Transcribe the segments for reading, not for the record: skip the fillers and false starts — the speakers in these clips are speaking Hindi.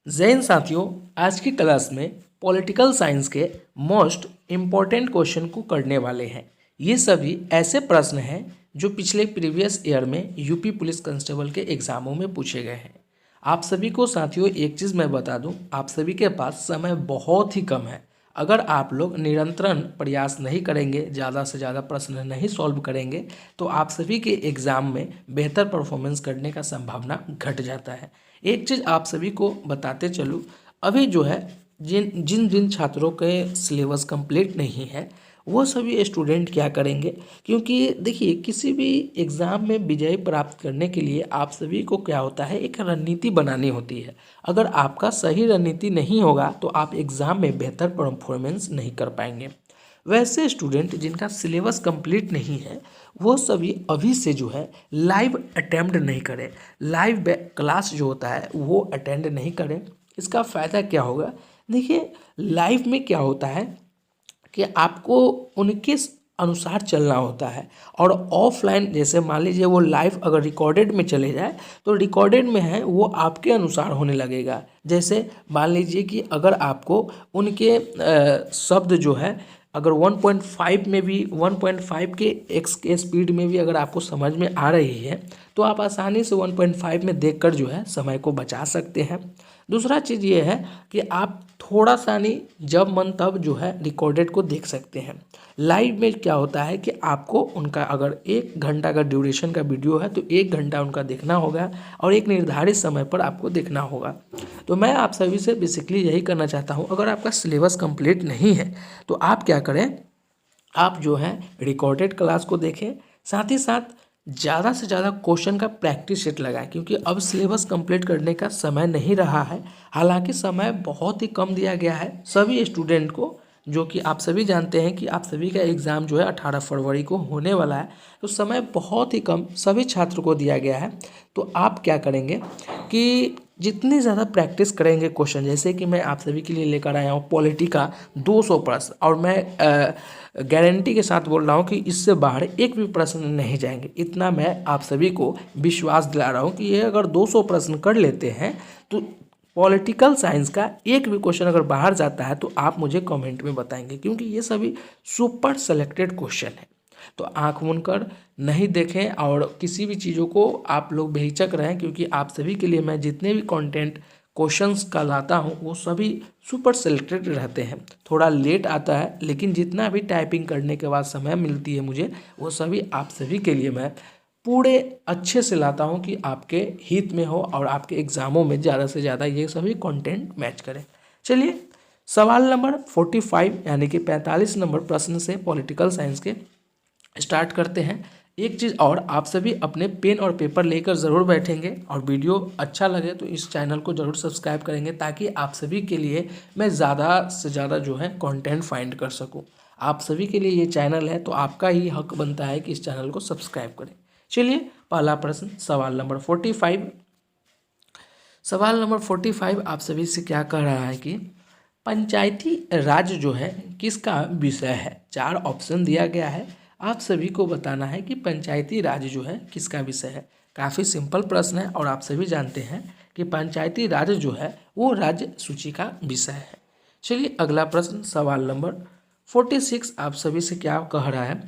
जय हिंद साथियों, आज की क्लास में पॉलिटिकल साइंस के मोस्ट इम्पॉर्टेंट क्वेश्चन को करने वाले हैं। ये सभी ऐसे प्रश्न हैं जो पिछले प्रीवियस ईयर में यूपी पुलिस कांस्टेबल के एग्जामों में पूछे गए हैं। आप सभी को साथियों एक चीज़ मैं बता दूं, आप सभी के पास समय बहुत ही कम है। अगर आप लोग निरंतर प्रयास नहीं करेंगे, ज़्यादा से ज़्यादा प्रश्न नहीं सॉल्व करेंगे, तो आप सभी के एग्ज़ाम में बेहतर परफॉर्मेंस करने का संभावना घट जाता है। एक चीज़ आप सभी को बताते चलूँ, अभी जो है जिन जिन जिन छात्रों के सिलेबस कंप्लीट नहीं है वो सभी स्टूडेंट क्या करेंगे, क्योंकि देखिए किसी भी एग्ज़ाम में विजय प्राप्त करने के लिए आप सभी को क्या होता है, एक रणनीति बनानी होती है। अगर आपका सही रणनीति नहीं होगा तो आप एग्ज़ाम में बेहतर परफॉर्मेंस नहीं कर पाएंगे। वैसे स्टूडेंट जिनका सिलेबस कंप्लीट नहीं है वो सभी अभी से जो है लाइव अटेम्प्ट नहीं करें, लाइव क्लास जो होता है वो अटेंड नहीं करें। इसका फ़ायदा क्या होगा, देखिए लाइव में क्या होता है कि आपको उनके अनुसार चलना होता है, और ऑफलाइन जैसे मान लीजिए वो लाइव अगर रिकॉर्डेड में चले जाए तो रिकॉर्डेड में है वो आपके अनुसार होने लगेगा। जैसे मान लीजिए कि अगर आपको उनके शब्द जो है अगर 1.5 में भी 1.5 के एक्स के स्पीड में भी अगर आपको समझ में आ रही है तो आप आसानी से 1.5 में देखकर जो है समय को बचा सकते हैं। दूसरा चीज़ ये है कि आप थोड़ा सा नहीं, जब मन तब जो है रिकॉर्डेड को देख सकते हैं। लाइव में क्या होता है कि आपको उनका अगर 1 घंटा का ड्यूरेशन का वीडियो है तो 1 घंटा उनका देखना होगा और एक निर्धारित समय पर आपको देखना होगा। तो मैं आप सभी से बेसिकली यही करना चाहता हूँ, अगर आपका सिलेबस कंप्लीट नहीं है तो आप क्या करें, आप जो है रिकॉर्डेड क्लास को देखें, साथ ही साथ ज़्यादा से ज़्यादा क्वेश्चन का प्रैक्टिस सेट लगाएं, क्योंकि अब सिलेबस कंप्लीट करने का समय नहीं रहा है। हालांकि समय बहुत ही कम दिया गया है सभी स्टूडेंट को, जो कि आप सभी जानते हैं कि आप सभी का एग्ज़ाम जो है 18 फरवरी को होने वाला है, तो समय बहुत ही कम सभी छात्र को दिया गया है। तो आप क्या करेंगे कि जितनी ज़्यादा प्रैक्टिस करेंगे क्वेश्चन, जैसे कि मैं आप सभी के लिए लेकर आया हूँ पॉलिटी का 200 प्रश्न, और मैं गारंटी के साथ बोल रहा हूँ कि इससे बाहर एक भी प्रश्न नहीं जाएंगे। इतना मैं आप सभी को विश्वास दिला रहा हूँ कि ये अगर 200 प्रश्न कर लेते हैं तो पॉलिटिकल साइंस का एक भी क्वेश्चन अगर बाहर जाता है तो आप मुझे कमेंट में बताएंगे, क्योंकि ये सभी सुपर सेलेक्टेड क्वेश्चन है। तो आंख मूंद कर नहीं देखें और किसी भी चीज़ों को आप लोग बेहिचक रहें, क्योंकि आप सभी के लिए मैं जितने भी कंटेंट क्वेश्चंस का लाता हूँ वो सभी सुपर सेलेक्टेड रहते हैं। थोड़ा लेट आता है लेकिन जितना भी टाइपिंग करने के बाद समय मिलती है मुझे, वो सभी आप सभी के लिए मैं पूरे अच्छे से लाता हूँ कि आपके हित में हो और आपके एग्ज़ामों में ज़्यादा से ज़्यादा ये सभी कंटेंट मैच करें। चलिए सवाल नंबर 45 यानी कि 45 नंबर प्रश्न से पॉलिटिकल साइंस के स्टार्ट करते हैं। एक चीज़ और, आप सभी अपने पेन और पेपर लेकर ज़रूर बैठेंगे, और वीडियो अच्छा लगे तो इस चैनल को ज़रूर सब्सक्राइब करेंगे, ताकि आप सभी के लिए मैं ज़्यादा से ज़्यादा जो है कंटेंट फाइंड कर सकूं। आप सभी के लिए ये चैनल है तो आपका ही हक बनता है कि इस चैनल को सब्सक्राइब करें। चलिए पहला प्रश्न सवाल नंबर 45। सवाल नंबर 45 आप सभी से क्या कह रहा है कि पंचायती राज जो है किसका विषय है। 4 ऑप्शन दिया गया है, आप सभी को बताना है कि पंचायती राज जो है किसका विषय है। काफ़ी सिंपल प्रश्न है और आप सभी जानते हैं कि पंचायती राज जो है वो राज्य सूची का विषय है। चलिए अगला प्रश्न सवाल नंबर 46 आप सभी से क्या कह रहा है।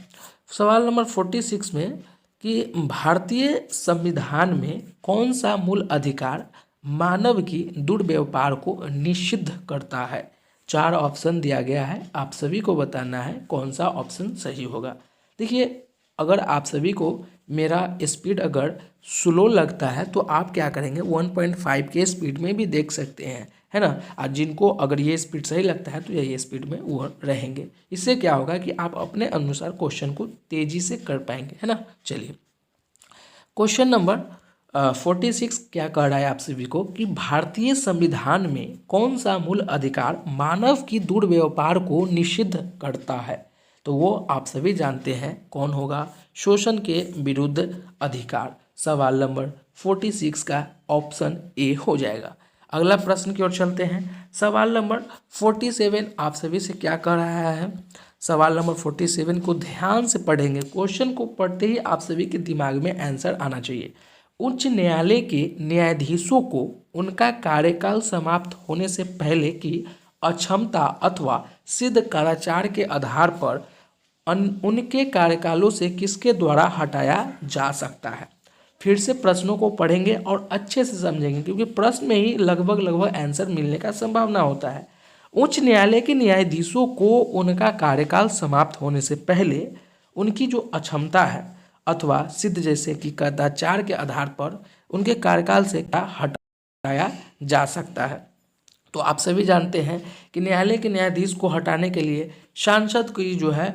सवाल नंबर 46 में कि भारतीय संविधान में कौन सा मूल अधिकार मानव की दुर्व्यवहार को निषिद्ध करता है। 4 ऑप्शन दिया गया है, आप सभी को बताना है कौन सा ऑप्शन सही होगा। देखिए अगर आप सभी को मेरा स्पीड अगर स्लो लगता है तो आप क्या करेंगे 1.5 के स्पीड में भी देख सकते हैं, है ना। और जिनको अगर ये स्पीड सही लगता है तो यही स्पीड में वो रहेंगे। इससे क्या होगा कि आप अपने अनुसार क्वेश्चन को तेजी से कर पाएंगे, है ना। चलिए क्वेश्चन नंबर 46 क्या कह रहा है आप सभी को कि भारतीय संविधान में कौन सा मूल अधिकार मानव की दुर्व्यवहार को निषिद्ध करता है। तो वो आप सभी जानते हैं कौन होगा, शोषण के विरुद्ध अधिकार। सवाल नंबर 46 का ऑप्शन ए हो जाएगा। अगला प्रश्न की ओर चलते हैं। सवाल नंबर 47 आप सभी से क्या कह रहा है। सवाल नंबर 47 को ध्यान से पढ़ेंगे, क्वेश्चन को पढ़ते ही आप सभी के दिमाग में आंसर आना चाहिए। उच्च न्यायालय के न्यायाधीशों को उनका कार्यकाल समाप्त होने से पहले की अक्षमता अथवा सिद्ध कदाचार के आधार पर उनके कार्यकालों से किसके द्वारा हटाया जा सकता है। फिर से प्रश्नों को पढ़ेंगे और अच्छे से समझेंगे, क्योंकि प्रश्न में ही लगभग आंसर मिलने का संभावना होता है। उच्च न्यायालय के न्यायाधीशों को उनका कार्यकाल समाप्त होने से पहले उनकी जो अक्षमता है अथवा सिद्ध जैसे कि कदाचार के आधार पर उनके कार्यकाल से हटाया जा सकता है। तो आप सभी जानते हैं कि न्यायालय के न्यायाधीश को हटाने के लिए सांसद की जो है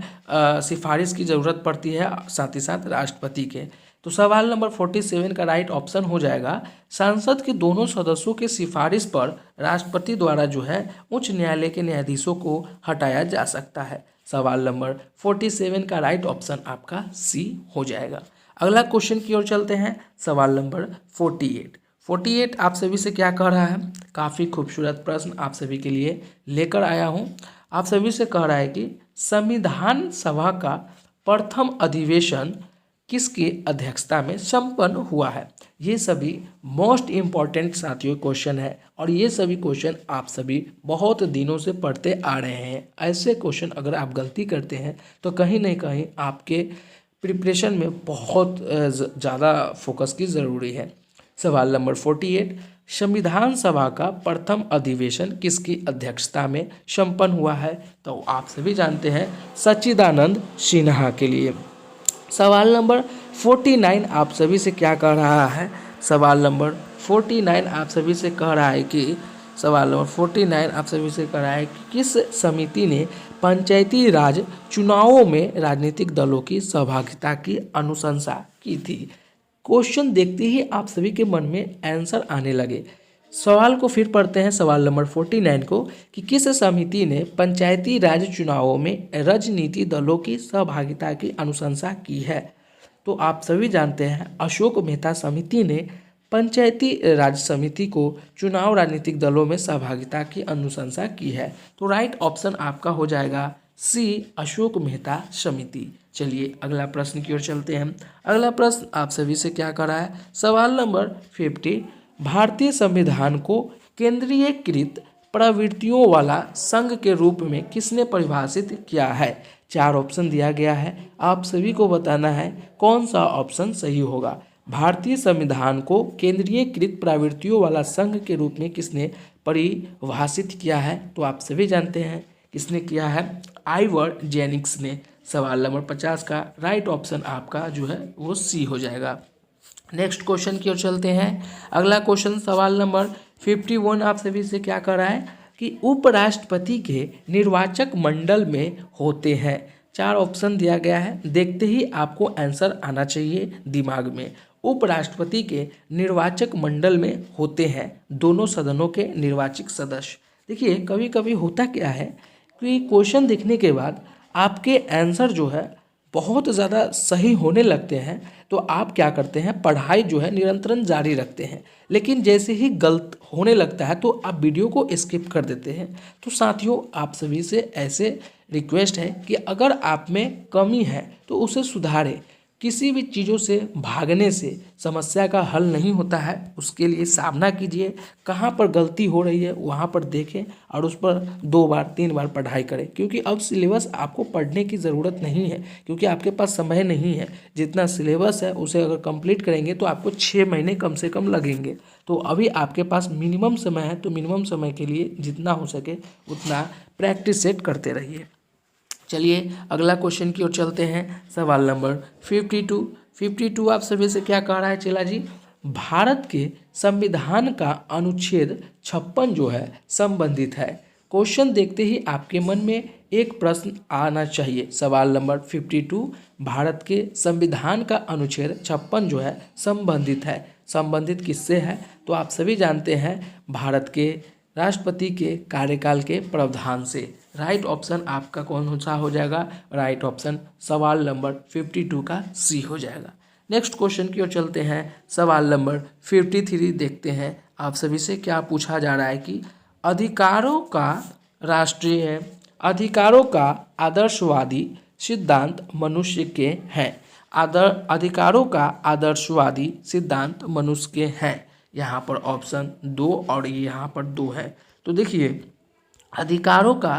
सिफारिश की ज़रूरत पड़ती है, साथ ही साथ राष्ट्रपति के। तो सवाल नंबर 47 का राइट ऑप्शन हो जाएगा, सांसद के दोनों सदस्यों के सिफारिश पर राष्ट्रपति द्वारा जो है उच्च न्यायालय के न्यायाधीशों को हटाया जा सकता है। सवाल नंबर 47 का राइट ऑप्शन आपका सी हो जाएगा। अगला क्वेश्चन की ओर चलते हैं। सवाल नंबर 48 आप सभी से क्या कह रहा है, काफ़ी खूबसूरत प्रश्न आप सभी के लिए लेकर आया हूँ। आप सभी से कह रहा है कि संविधान सभा का प्रथम अधिवेशन किसकी अध्यक्षता में संपन्न हुआ है। ये सभी मोस्ट इम्पॉर्टेंट साथियों क्वेश्चन है और ये सभी क्वेश्चन आप सभी बहुत दिनों से पढ़ते आ रहे हैं। ऐसे क्वेश्चन अगर आप गलती करते हैं तो कहीं ना कहीं आपके प्रिपरेशन में बहुत ज़्यादा फोकस की ज़रूरी है। सवाल नंबर 48, संविधान सभा का प्रथम अधिवेशन किसकी अध्यक्षता में संपन्न हुआ है। तो आप सभी जानते हैं सच्चिदानंद सिन्हा के लिए। सवाल नंबर 49 आप सभी से क्या कह रहा है, सवाल नंबर 49 आप सभी से कह रहा है कि सवाल नंबर 49 आप सभी से कह रहा है कि किस समिति ने पंचायती राज चुनावों में राजनीतिक दलों की सहभागिता की अनुशंसा की थी। क्वेश्चन देखते ही आप सभी के मन में आंसर आने लगे। सवाल को फिर पढ़ते हैं, सवाल नंबर 49 को, कि किस समिति ने पंचायती राज चुनावों में राजनीतिक दलों की सहभागिता की अनुशंसा की है। तो आप सभी जानते हैं अशोक मेहता समिति ने पंचायती राज समिति को चुनाव राजनीतिक दलों में सहभागिता की अनुशंसा की है। तो राइट ऑप्शन आपका हो जाएगा सी, अशोक मेहता समिति। चलिए अगला प्रश्न की ओर चलते हैं। अगला प्रश्न आप सभी से क्या कर रहा है, सवाल नंबर 50, भारतीय संविधान को केंद्रीयकृत प्रवृत्तियों वाला संघ के रूप में किसने परिभाषित किया है। 4 ऑप्शन दिया गया है, आप सभी को बताना है कौन सा ऑप्शन सही होगा। भारतीय संविधान को केंद्रीयकृत प्रवृत्तियों वाला संघ के रूप में किसने परिभाषित किया है। तो आप सभी जानते हैं किसने किया है, आइवर जेनिंग्स ने। सवाल नंबर 50 का राइट ऑप्शन आपका जो है वो सी हो जाएगा। नेक्स्ट क्वेश्चन की ओर चलते हैं। अगला क्वेश्चन सवाल नंबर 51 आप सभी से क्या कर रहा है कि उपराष्ट्रपति के निर्वाचक मंडल में होते हैं। 4 ऑप्शन दिया गया है, देखते ही आपको आंसर आना चाहिए दिमाग में। उपराष्ट्रपति के निर्वाचक मंडल में होते हैं दोनों सदनों के निर्वाचित सदस्य। देखिए कभी कभी होता क्या है कि क्वेश्चन देखने के बाद आपके आंसर जो है बहुत ज़्यादा सही होने लगते हैं, तो आप क्या करते हैं, पढ़ाई जो है निरंतरन जारी रखते हैं, लेकिन जैसे ही गलत होने लगता है तो आप वीडियो को स्किप कर देते हैं। तो साथियों आप सभी से ऐसे रिक्वेस्ट है कि अगर आप में कमी है तो उसे सुधारें। किसी भी चीज़ों से भागने से समस्या का हल नहीं होता है, उसके लिए सामना कीजिए। कहाँ पर गलती हो रही है वहाँ पर देखें और उस पर 2 बार 3 बार पढ़ाई करें, क्योंकि अब सिलेबस आपको पढ़ने की ज़रूरत नहीं है, क्योंकि आपके पास समय नहीं है। जितना सिलेबस है उसे अगर कंप्लीट करेंगे तो आपको 6 महीने कम से कम लगेंगे। तो अभी आपके पास मिनिमम समय है, तो मिनिमम समय के लिए जितना हो सके उतना प्रैक्टिस सेट करते रहिए। चलिए अगला क्वेश्चन की ओर चलते हैं। सवाल नंबर 52 आप सभी से क्या कह रहा है चेला जी, भारत के संविधान का अनुच्छेद 56 जो है संबंधित है। क्वेश्चन देखते ही आपके मन में एक प्रश्न आना चाहिए। सवाल नंबर 52, भारत के संविधान का अनुच्छेद 56 जो है संबंधित है। संबंधित किससे है, तो आप सभी जानते हैं भारत के राष्ट्रपति के कार्यकाल के प्रावधान से। राइट ऑप्शन आपका कौन सा हो जाएगा, राइट ऑप्शन सवाल नंबर 52 का सी हो जाएगा। नेक्स्ट क्वेश्चन की ओर चलते हैं। सवाल नंबर 53 देखते हैं आप सभी से क्या पूछा जा रहा है कि अधिकारों का आदर्शवादी सिद्धांत मनुष्य के हैं। अधिकारों का आदर्शवादी सिद्धांत मनुष्य के हैं। यहाँ पर ऑप्शन 2 और ये यहाँ पर 2 है। तो देखिए अधिकारों का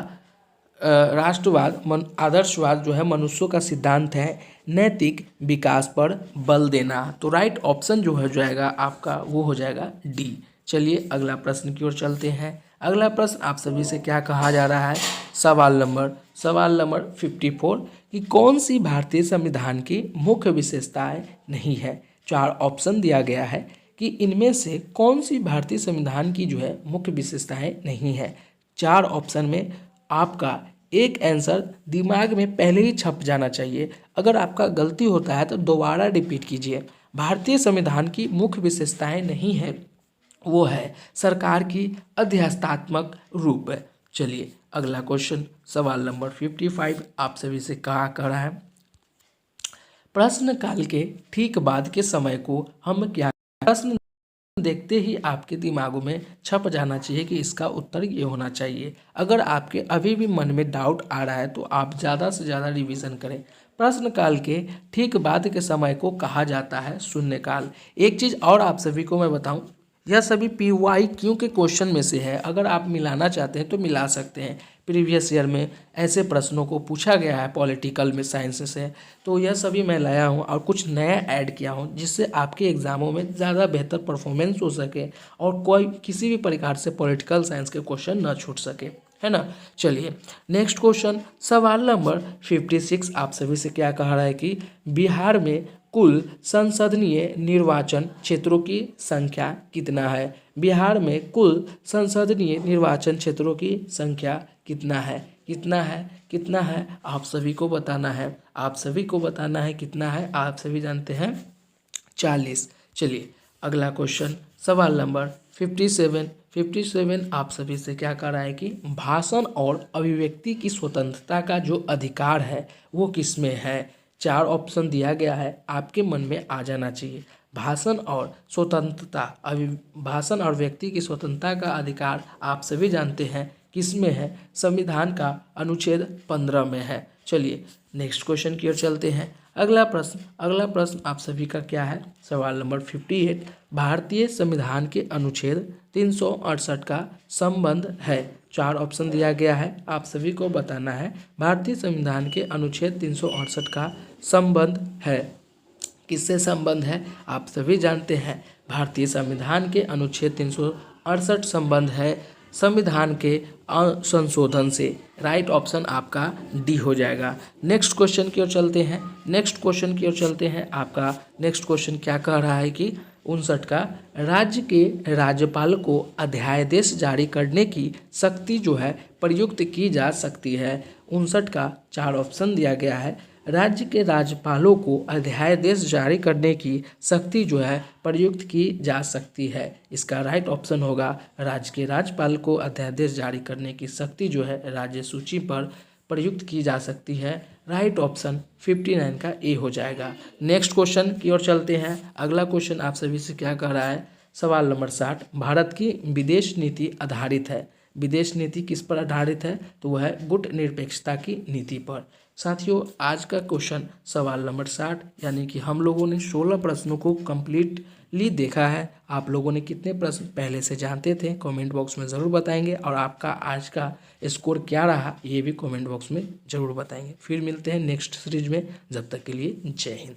राष्ट्रवाद आदर्शवाद जो है मनुष्यों का सिद्धांत है नैतिक विकास पर बल देना। तो राइट ऑप्शन जो हो जाएगा आपका वो हो जाएगा डी। चलिए अगला प्रश्न की ओर चलते हैं। अगला प्रश्न आप सभी से क्या कहा जा रहा है, सवाल नंबर 54 कि कौन सी भारतीय संविधान की मुख्य विशेषताएं नहीं है। 4 ऑप्शन दिया गया है कि इनमें से कौन सी भारतीय संविधान की जो है मुख्य विशेषताएं नहीं है। 4 ऑप्शन में आपका एक आंसर दिमाग में पहले ही छप जाना चाहिए। अगर आपका गलती होता है तो दोबारा रिपीट कीजिए। भारतीय संविधान की मुख्य विशेषताएं नहीं है, वो है सरकार की अध्यस्थात्मक रूप। चलिए अगला क्वेश्चन सवाल नंबर 55 आप सभी से कहा कर रहा है, प्रश्न काल के ठीक बाद के समय को हम क्या, प्रश्न देखते ही आपके दिमागों में छप जाना चाहिए कि इसका उत्तर ये होना चाहिए। अगर आपके अभी भी मन में डाउट आ रहा है तो आप ज़्यादा से ज़्यादा रिवीजन करें। प्रश्न काल के ठीक बाद के समय को कहा जाता है शून्यकाल। एक चीज़ और आप सभी को मैं बताऊं, यह सभी PYQ के क्वेश्चन में से है। अगर आप मिलाना चाहते हैं तो मिला सकते हैं। प्रीवियस ईयर में ऐसे प्रश्नों को पूछा गया है पॉलिटिकल में, साइंस से, तो यह सभी मैं लाया हूं और कुछ नया ऐड किया हूं जिससे आपके एग्जामों में ज़्यादा बेहतर परफॉर्मेंस हो सके और कोई किसी भी प्रकार से पॉलिटिकल साइंस के क्वेश्चन न छूट सके, है ना। चलिए नेक्स्ट क्वेश्चन सवाल नंबर 56 आप सभी से क्या कह रहा है कि बिहार में कुल संसदीय निर्वाचन क्षेत्रों की संख्या कितना है। बिहार में कुल संसदीय निर्वाचन क्षेत्रों की संख्या कितना है, कितना है, कितना है, आप सभी को बताना है, आप सभी को बताना है कितना है। आप सभी जानते हैं 40। चलिए अगला क्वेश्चन सवाल नंबर 57 आप सभी से क्या कह रहा है कि भाषण और अभिव्यक्ति की स्वतंत्रता का जो अधिकार है वो किसमें है। 4 ऑप्शन दिया गया है, आपके मन में आ जाना चाहिए। भाषण और स्वतंत्रता, भाषण और व्यक्ति की स्वतंत्रता का अधिकार आप सभी जानते हैं किसमें है, संविधान का अनुच्छेद 15 में है। चलिए नेक्स्ट क्वेश्चन की ओर चलते हैं। अगला प्रश्न आप सभी का क्या है, सवाल नंबर 58 भारतीय संविधान के अनुच्छेद 368 का संबंध है। 4 ऑप्शन दिया गया है, आप सभी को बताना है भारतीय संविधान के अनुच्छेद 368 का संबंध है, किससे संबंध है, आप सभी जानते हैं भारतीय संविधान के अनुच्छेद 368 संबंध है संविधान के संशोधन से। राइट ऑप्शन आपका डी हो जाएगा। नेक्स्ट क्वेश्चन की ओर चलते हैं। आपका नेक्स्ट क्वेश्चन क्या कह रहा है कि 59 का राज्य के राज्यपाल को अध्यादेश जारी करने की शक्ति जो है प्रयुक्त की जा सकती है। 59 का 4 ऑप्शन दिया गया है, राज्य के राज्यपालों को अध्यादेश जारी करने की शक्ति जो है प्रयुक्त की जा सकती है। इसका राइट ऑप्शन होगा राज्य के राज्यपाल को अध्यादेश जारी करने की शक्ति जो है राज्य सूची पर प्रयुक्त की जा सकती है। राइट ऑप्शन 59 का ए हो जाएगा। नेक्स्ट क्वेश्चन की ओर चलते हैं। अगला क्वेश्चन आप सभी से क्या कह रहा है, सवाल नंबर 60 भारत की विदेश नीति आधारित है। विदेश नीति किस पर आधारित है, तो वह है गुट निरपेक्षता की नीति पर। साथियों आज का क्वेश्चन सवाल नंबर 60 यानी कि हम लोगों ने 16 प्रश्नों को कंप्लीटली देखा है। आप लोगों ने कितने प्रश्न पहले से जानते थे कमेंट बॉक्स में ज़रूर बताएंगे और आपका आज का स्कोर क्या रहा ये भी कमेंट बॉक्स में ज़रूर बताएंगे। फिर मिलते हैं नेक्स्ट सीरीज में, जब तक के लिए जय हिंद।